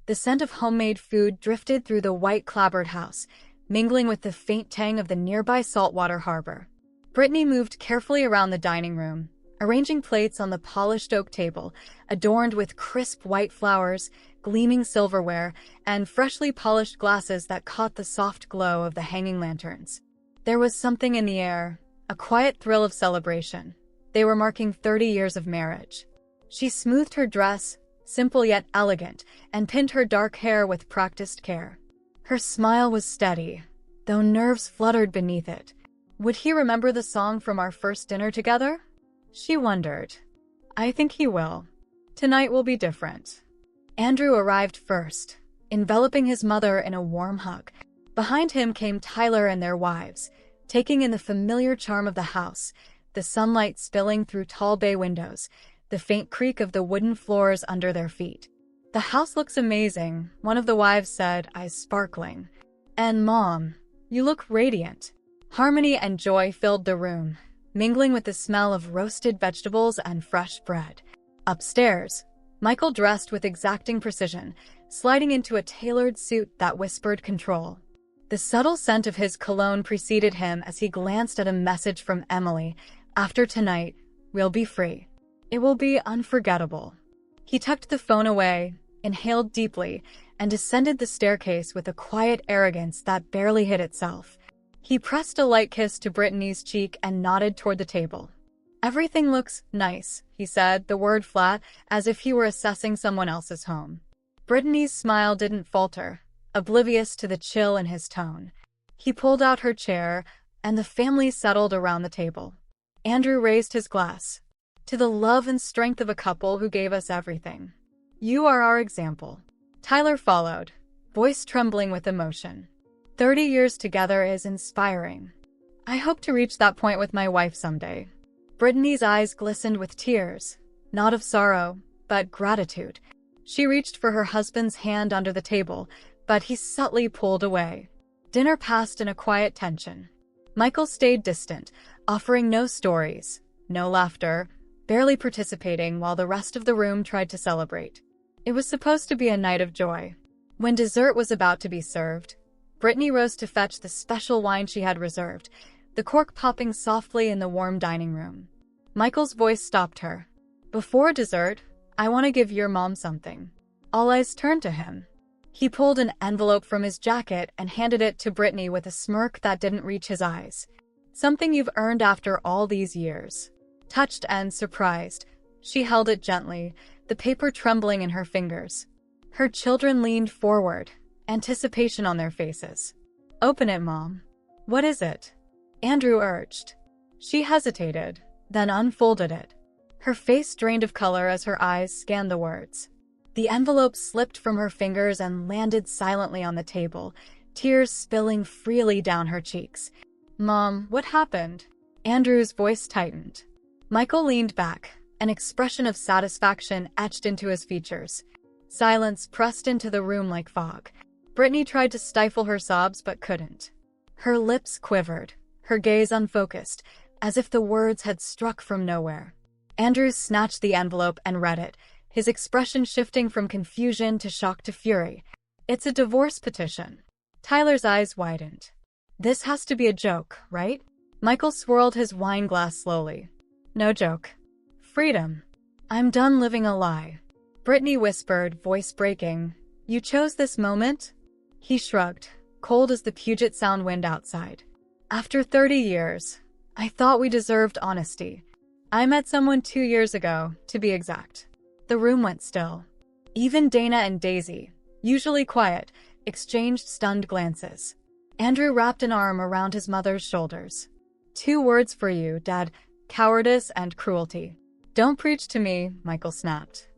The scent of homemade food drifted through the white clapboard house, mingling with the faint tang of the nearby saltwater harbor. Brittany moved carefully around the dining room, arranging plates on the polished oak table, adorned with crisp white flowers, gleaming silverware, and freshly polished glasses that caught the soft glow of the hanging lanterns. There was something in the air, a quiet thrill of celebration. They were marking 30 years of marriage. She smoothed her dress, simple yet elegant, and pinned her dark hair with practiced care. Her smile was steady, though nerves fluttered beneath it. Would he remember the song from our first dinner together? She wondered. I think he will. Tonight will be different. Andrew arrived first, enveloping his mother in a warm hug. Behind him came Tyler and their wives, taking in the familiar charm of the house, the sunlight spilling through tall bay windows, the faint creak of the wooden floors under their feet. The house looks amazing, one of the wives said, eyes sparkling. And Mom, you look radiant. Harmony and joy filled the room, mingling with the smell of roasted vegetables and fresh bread. Upstairs, Michael dressed with exacting precision, sliding into a tailored suit that whispered control. The subtle scent of his cologne preceded him as he glanced at a message from Emily. After tonight, we'll be free. It will be unforgettable. He tucked the phone away, inhaled deeply, and descended the staircase with a quiet arrogance that barely hid itself. He pressed a light kiss to Brittany's cheek and nodded toward the table. Everything looks nice, he said, the word flat, as if he were assessing someone else's home. Brittany's smile didn't falter, oblivious to the chill in his tone. He pulled out her chair, and the family settled around the table. Andrew raised his glass. To the love and strength of a couple who gave us everything. You are our example. Tyler followed, voice trembling with emotion. 30 years together is inspiring. I hope to reach that point with my wife someday. Brittany's eyes glistened with tears, not of sorrow, but gratitude. She reached for her husband's hand under the table, but he subtly pulled away. Dinner passed in a quiet tension. Michael stayed distant, offering no stories, no laughter, barely participating while the rest of the room tried to celebrate. It was supposed to be a night of joy. When dessert was about to be served, Brittany rose to fetch the special wine she had reserved, the cork popping softly in the warm dining room. Michael's voice stopped her. Before dessert, I want to give your mom something. All eyes turned to him. He pulled an envelope from his jacket and handed it to Brittany with a smirk that didn't reach his eyes. Something you've earned after all these years. Touched and surprised, she held it gently, the paper trembling in her fingers. Her children leaned forward, anticipation on their faces. Open it, Mom. What is it? Andrew urged. She hesitated, then unfolded it. Her face drained of color as her eyes scanned the words. The envelope slipped from her fingers and landed silently on the table, tears spilling freely down her cheeks. Mom, what happened? Andrew's voice tightened. Michael leaned back, an expression of satisfaction etched into his features. Silence pressed into the room like fog. Brittany tried to stifle her sobs but couldn't. Her lips quivered, her gaze unfocused, as if the words had struck from nowhere. Andrew snatched the envelope and read it, his expression shifting from confusion to shock to fury. It's a divorce petition. Tyler's eyes widened. This has to be a joke, right? Michael swirled his wine glass slowly. No joke. Freedom. I'm done living a lie. Brittany whispered, voice breaking. You chose this moment? He shrugged, cold as the Puget Sound wind outside. After 30 years, I thought we deserved honesty. I met someone 2 years ago, to be exact. The room went still. Even Dana and Daisy, usually quiet, exchanged stunned glances. Andrew wrapped an arm around his mother's shoulders. 2 words for you, Dad. Cowardice and cruelty. Don't preach to me, Michael snapped.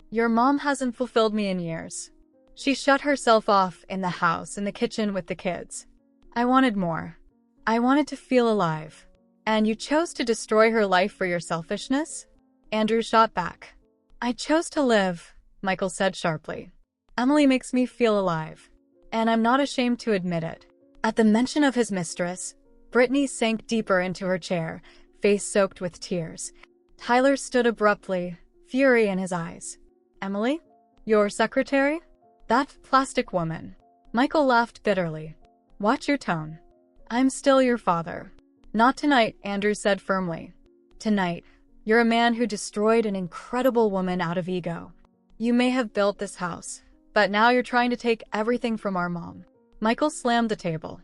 Your mom hasn't fulfilled me in years. She shut herself off in the house, in the kitchen with the kids. I wanted more. I wanted to feel alive. And you chose to destroy her life for your selfishness? Andrew shot back. I chose to live, Michael said sharply. Emily makes me feel alive. And I'm not ashamed to admit it. At the mention of his mistress, Brittany sank deeper into her chair, face soaked with tears. Tyler stood abruptly, fury in his eyes. Emily? Your secretary? That plastic woman. Michael laughed bitterly. Watch your tone. I'm still your father. Not tonight, Andrew said firmly. Tonight, you're a man who destroyed an incredible woman out of ego. You may have built this house, but now you're trying to take everything from our mom. Michael slammed the table.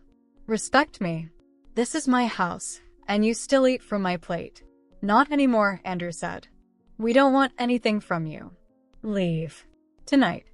Respect me. This is my house, and you still eat from my plate. Not anymore, Andrew said. We don't want anything from you. Leave. Tonight.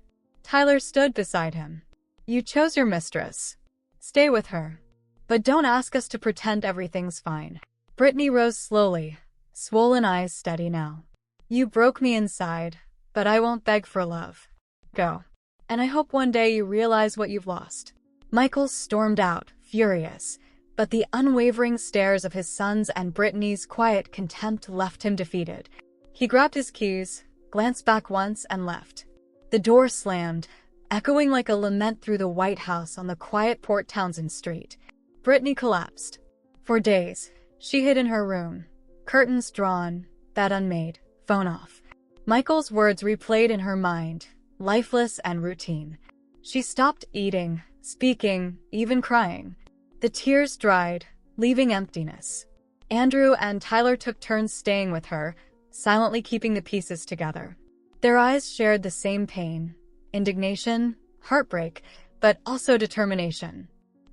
Tyler stood beside him. You chose your mistress. Stay with her. But don't ask us to pretend everything's fine. Brittany rose slowly, swollen eyes steady now. You broke me inside, but I won't beg for love. Go. And I hope one day you realize what you've lost. Michael stormed out, furious, but the unwavering stares of his sons and Brittany's quiet contempt left him defeated. He grabbed his keys, glanced back once, and left. The door slammed, echoing like a lament through the White House on the quiet Port Townsend street. Brittany collapsed. For days, she hid in her room, curtains drawn, bed unmade, phone off. Michael's words replayed in her mind, lifeless and routine. She stopped eating, speaking, even crying. The tears dried, leaving emptiness. Andrew and Tyler took turns staying with her, silently keeping the pieces together. Their eyes shared the same pain, indignation, heartbreak, but also determination.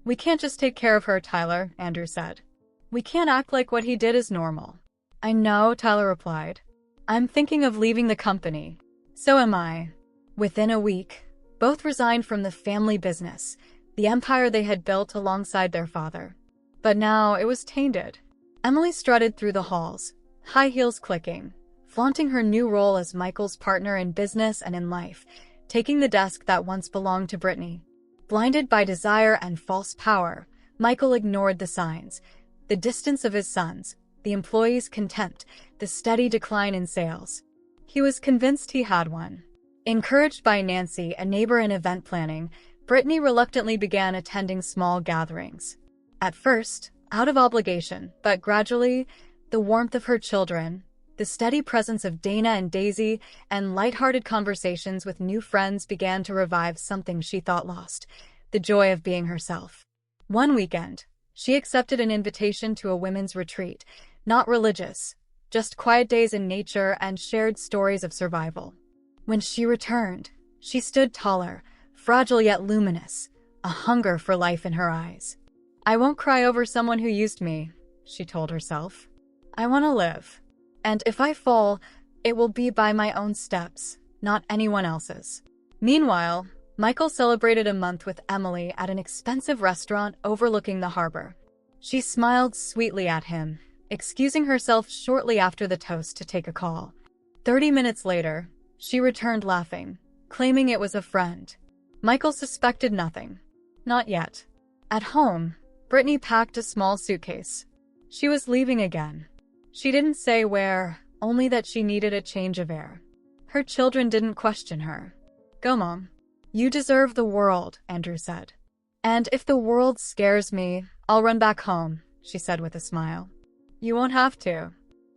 We can't just take care of her, Tyler, Andrew said. We can't act like what he did is normal. I know, Tyler replied. I'm thinking of leaving the company. So am I. Within a week, both resigned from the family business, the empire they had built alongside their father. But now it was tainted. Emily strutted through the halls, high heels clicking, flaunting her new role as Michael's partner in business and in life, taking the desk that once belonged to Brittany. Blinded by desire and false power, Michael ignored the signs, the distance of his sons, the employees' contempt, the steady decline in sales. He was convinced he had won. Encouraged by Nancy, a neighbor in event planning, Brittany reluctantly began attending small gatherings. At first, out of obligation, but gradually, the warmth of her children, the steady presence of Dana and Daisy, and lighthearted conversations with new friends began to revive something she thought lost, the joy of being herself. One weekend, she accepted an invitation to a women's retreat, not religious, just quiet days in nature and shared stories of survival. When she returned, she stood taller, fragile yet luminous, a hunger for life in her eyes. I won't cry over someone who used me, she told herself. I want to live. And if I fall, it will be by my own steps, not anyone else's. Meanwhile, Michael celebrated a month with Emily at an expensive restaurant overlooking the harbor. She smiled sweetly at him, excusing herself shortly after the toast to take a call. 30 minutes later, she returned laughing, claiming it was a friend. Michael suspected nothing. Not yet. At home, Brittany packed a small suitcase. She was leaving again. She didn't say where, only that she needed a change of air. Her children didn't question her. Go, Mom. You deserve the world, Andrew said. And if the world scares me, I'll run back home, she said with a smile. You won't have to.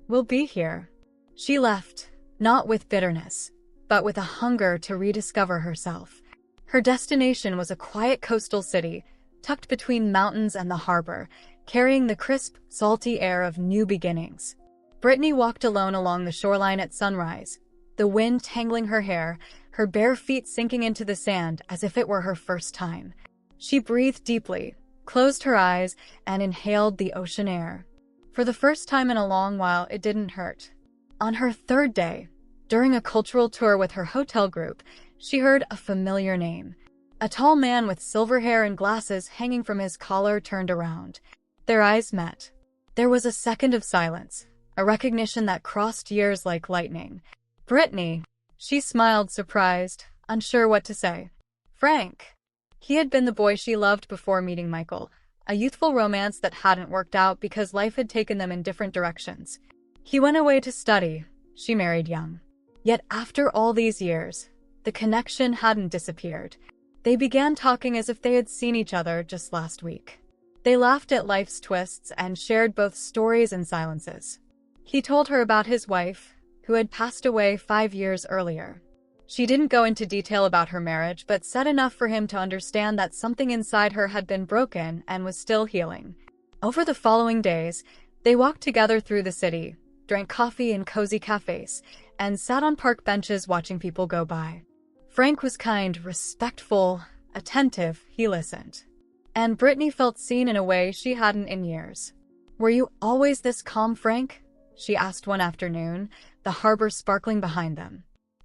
We'll be here. She left, not with bitterness, but with a hunger to rediscover herself. Her destination was a quiet coastal city, tucked between mountains and the harbor, carrying the crisp, salty air of new beginnings. Brittany walked alone along the shoreline at sunrise, the wind tangling her hair, her bare feet sinking into the sand as if it were her first time. She breathed deeply, closed her eyes, and inhaled the ocean air. For the first time in a long while, it didn't hurt. On her third day, during a cultural tour with her hotel group, she heard a familiar name. A tall man with silver hair and glasses hanging from his collar turned around. Their eyes met. There was a second of silence, a recognition that crossed years like lightning. Brittany. She smiled, surprised, unsure what to say. Frank. He had been the boy she loved before meeting Michael, a youthful romance that hadn't worked out because life had taken them in different directions. He went away to study. She married young. Yet after all these years, the connection hadn't disappeared. They began talking as if they had seen each other just last week. They laughed at life's twists and shared both stories and silences. He told her about his wife, who had passed away 5 years earlier. She didn't go into detail about her marriage, but said enough for him to understand that something inside her had been broken and was still healing. Over the following days, they walked together through the city, drank coffee in cozy cafes, and sat on park benches watching people go by. Frank was kind, respectful, attentive. He listened. And Brittany felt seen in a way she hadn't in years. "Were you always this calm, Frank?" she asked one afternoon, the harbor sparkling behind them.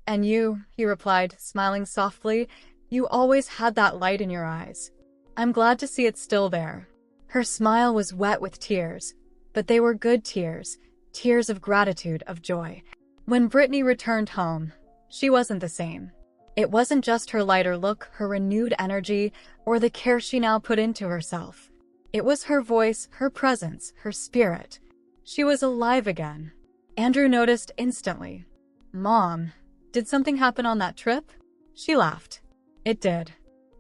"And you," he replied, smiling softly, "you always had that light in your eyes. I'm glad to see it's still there." Her smile was wet with tears, but they were good tears, tears of gratitude, of joy. When Brittany returned home, she wasn't the same. It wasn't just her lighter look, her renewed energy, or the care she now put into herself. It was her voice, her presence, her spirit. She was alive again. Andrew noticed instantly. "Mom, did something happen on that trip?" She laughed. "It did.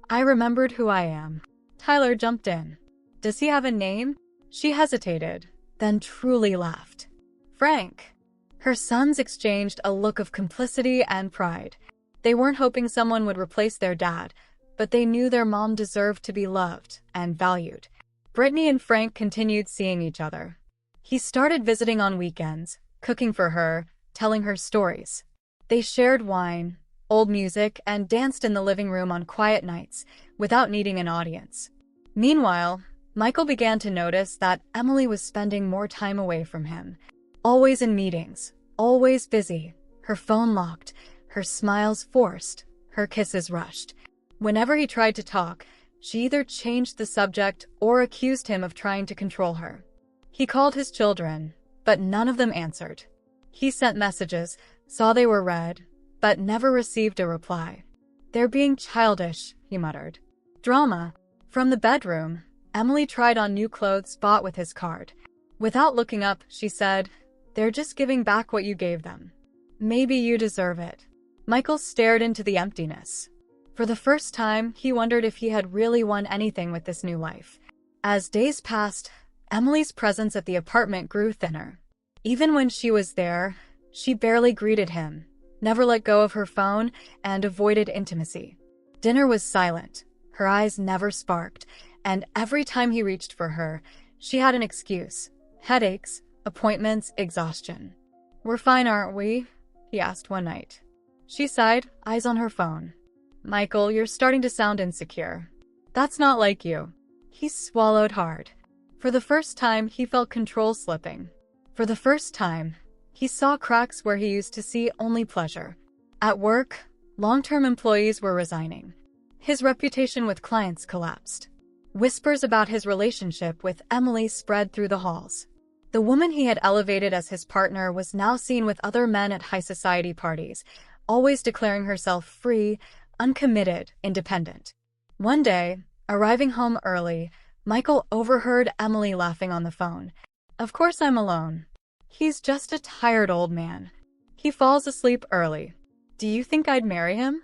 I remembered who I am." Tyler jumped in. "Does he have a name?" She hesitated, then truly laughed. "Frank." Her sons exchanged a look of complicity and pride. They weren't hoping someone would replace their dad, but they knew their mom deserved to be loved and valued. Brittany and Frank continued seeing each other. He started visiting on weekends, cooking for her, telling her stories. They shared wine, old music, and danced in the living room on quiet nights, without needing an audience. Meanwhile, Michael began to notice that Emily was spending more time away from him. Always in meetings, always busy, her phone locked, her smiles forced, her kisses rushed. Whenever he tried to talk, she either changed the subject or accused him of trying to control her. He called his children, but none of them answered. He sent messages, saw they were read, but never received a reply. "They're being childish," he muttered. Drama. From the bedroom, Emily tried on new clothes bought with his card. Without looking up, she said, "They're just giving back what you gave them. Maybe you deserve it." Michael stared into the emptiness. For the first time, he wondered if he had really won anything with this new life. As days passed, Emily's presence at the apartment grew thinner. Even when she was there, she barely greeted him, never let go of her phone, and avoided intimacy. Dinner was silent, her eyes never sparked, and every time he reached for her, she had an excuse: headaches, appointments, exhaustion. "We're fine, aren't we?" he asked one night. She sighed, eyes on her phone. "Michael, you're starting to sound insecure. That's not like you." He swallowed hard. For the first time, he felt control slipping. For the first time, he saw cracks where he used to see only pleasure. At work, long-term employees were resigning. His reputation with clients collapsed. Whispers about his relationship with Emily spread through the halls. The woman he had elevated as his partner was now seen with other men at high society parties, always declaring herself free, uncommitted, independent. One day, arriving home early, Michael overheard Emily laughing on the phone. "Of course I'm alone. He's just a tired old man. He falls asleep early. Do you think I'd marry him?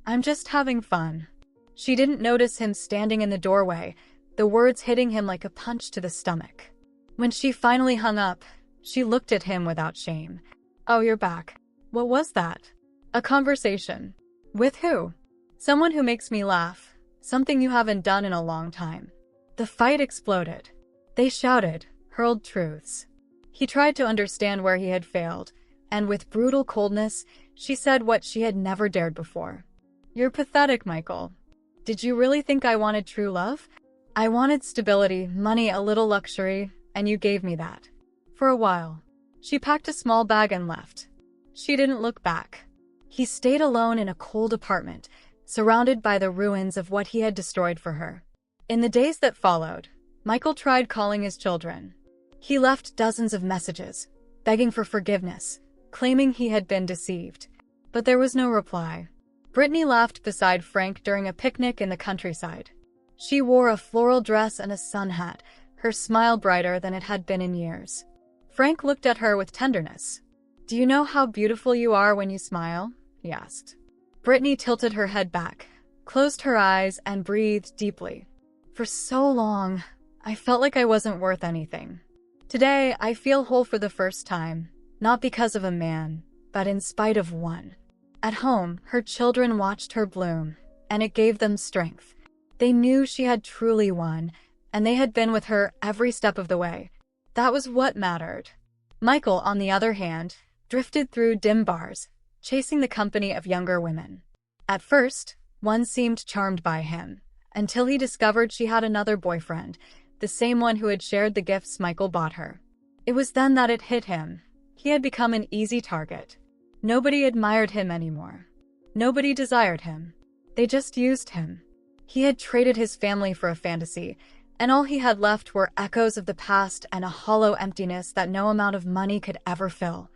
I'm just having fun." She didn't notice him standing in the doorway, the words hitting him like a punch to the stomach. When she finally hung up, she looked at him without shame. "Oh, you're back. What was that?" "A conversation." "With who?" "Someone who makes me laugh. Something you haven't done in a long time." The fight exploded. They shouted, hurled truths. He tried to understand where he had failed, and with brutal coldness, she said what she had never dared before. "You're pathetic, Michael. Did you really think I wanted true love? I wanted stability, money, a little luxury, and you gave me that. For a while." She packed a small bag and left. She didn't look back. He stayed alone in a cold apartment, surrounded by the ruins of what he had destroyed for her. In the days that followed, Michael tried calling his children. He left dozens of messages, begging for forgiveness, claiming he had been deceived. But there was no reply. Brittany laughed beside Frank during a picnic in the countryside. She wore a floral dress and a sun hat, her smile brighter than it had been in years. Frank looked at her with tenderness. "Do you know how beautiful you are when you smile?" he asked. Brittany tilted her head back, closed her eyes, and breathed deeply. "For so long, I felt like I wasn't worth anything. Today, I feel whole for the first time, not because of a man, but in spite of one." At home, her children watched her bloom, and it gave them strength. They knew she had truly won, and they had been with her every step of the way. That was what mattered. Michael, on the other hand, drifted through dim bars, chasing the company of younger women. At first, one seemed charmed by him, until he discovered she had another boyfriend, the same one who had shared the gifts Michael bought her. It was then that it hit him. He had become an easy target. Nobody admired him anymore. Nobody desired him. They just used him. He had traded his family for a fantasy, and all he had left were echoes of the past and a hollow emptiness that no amount of money could ever fill.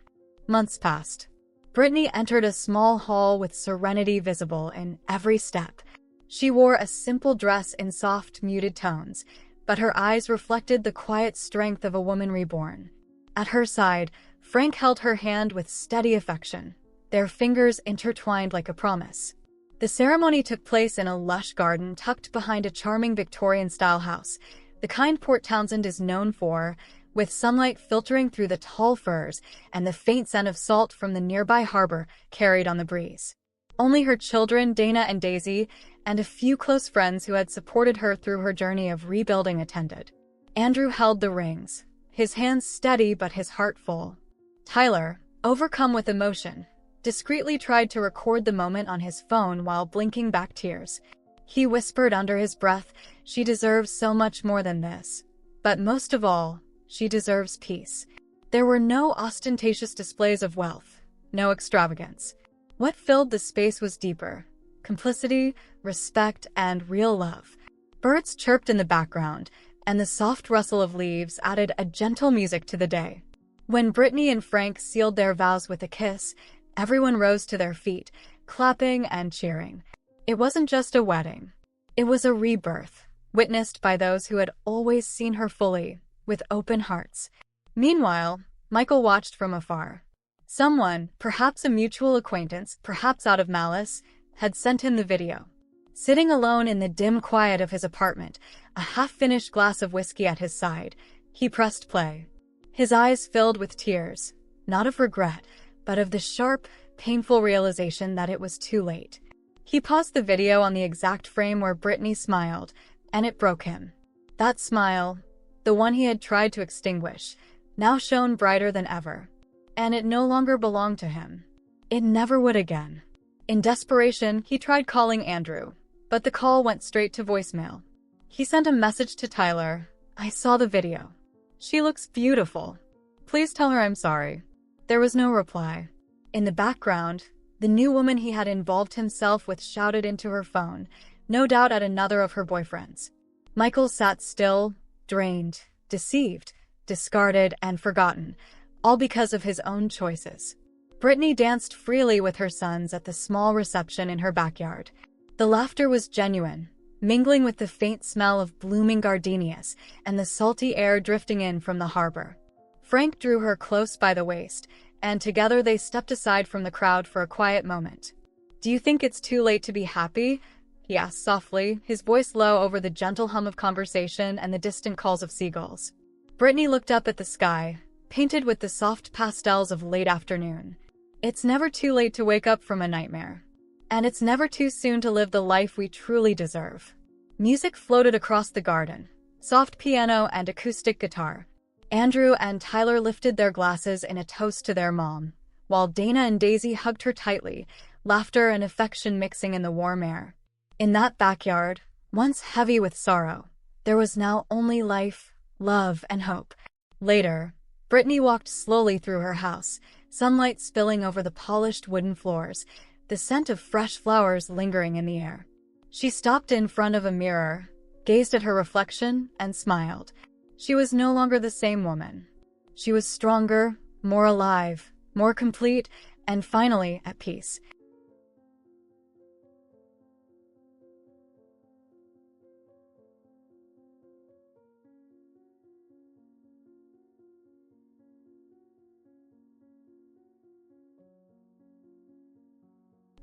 Months passed. Brittany entered a small hall with serenity visible in every step. She wore a simple dress in soft, muted tones, but her eyes reflected the quiet strength of a woman reborn. At her side, Frank held her hand with steady affection, their fingers intertwined like a promise. The ceremony took place in a lush garden tucked behind a charming Victorian-style house, the kind Port Townsend is known for, with sunlight filtering through the tall firs and the faint scent of salt from the nearby harbor carried on the breeze. Only her children, Dana and Daisy, and a few close friends who had supported her through her journey of rebuilding attended. Andrew held the rings, his hands steady but his heart full. Tyler, overcome with emotion, discreetly tried to record the moment on his phone while blinking back tears. He whispered under his breath, "She deserves so much more than this. But most of all, she deserves peace." There were no ostentatious displays of wealth, no extravagance. What filled the space was deeper: complicity, respect, and real love. Birds chirped in the background, and the soft rustle of leaves added a gentle music to the day. When Brittany and Frank sealed their vows with a kiss, everyone rose to their feet, clapping and cheering. It wasn't just a wedding. It was a rebirth, witnessed by those who had always seen her fully, with open hearts. Meanwhile, Michael watched from afar. Someone, perhaps a mutual acquaintance, perhaps out of malice, had sent him the video. Sitting alone in the dim quiet of his apartment, a half-finished glass of whiskey at his side, he pressed play. His eyes filled with tears, not of regret, but of the sharp, painful realization that it was too late. He paused the video on the exact frame where Brittany smiled, and it broke him. That smile, the one he had tried to extinguish, now shone brighter than ever. And it no longer belonged to him. It never would again. In desperation, he tried calling Andrew, but the call went straight to voicemail. He sent a message to Tyler. "I saw the video. She looks beautiful. Please tell her I'm sorry." There was no reply. In the background, the new woman he had involved himself with shouted into her phone, no doubt at another of her boyfriends. Michael sat still, drained, deceived, discarded, and forgotten, all because of his own choices. Brittany danced freely with her sons at the small reception in her backyard. The laughter was genuine, mingling with the faint smell of blooming gardenias and the salty air drifting in from the harbor. Frank drew her close by the waist, and together they stepped aside from the crowd for a quiet moment. "Do you think it's too late to be happy?" he asked softly, his voice low over the gentle hum of conversation and the distant calls of seagulls. Brittany looked up at the sky, painted with the soft pastels of late afternoon. "It's never too late to wake up from a nightmare. And it's never too soon to live the life we truly deserve." Music floated across the garden, soft piano and acoustic guitar. Andrew and Tyler lifted their glasses in a toast to their mom, while Dana and Daisy hugged her tightly, laughter and affection mixing in the warm air. In that backyard, once heavy with sorrow, there was now only life, love, and hope. Later, Brittany walked slowly through her house, sunlight spilling over the polished wooden floors, the scent of fresh flowers lingering in the air. She stopped in front of a mirror, gazed at her reflection, and smiled. She was no longer the same woman. She was stronger, more alive, more complete, and finally at peace.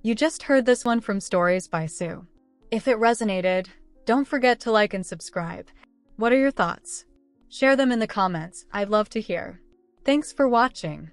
You just heard this one from Stories by Sue. If it resonated, don't forget to like and subscribe. What are your thoughts? Share them in the comments. I'd love to hear. Thanks for watching.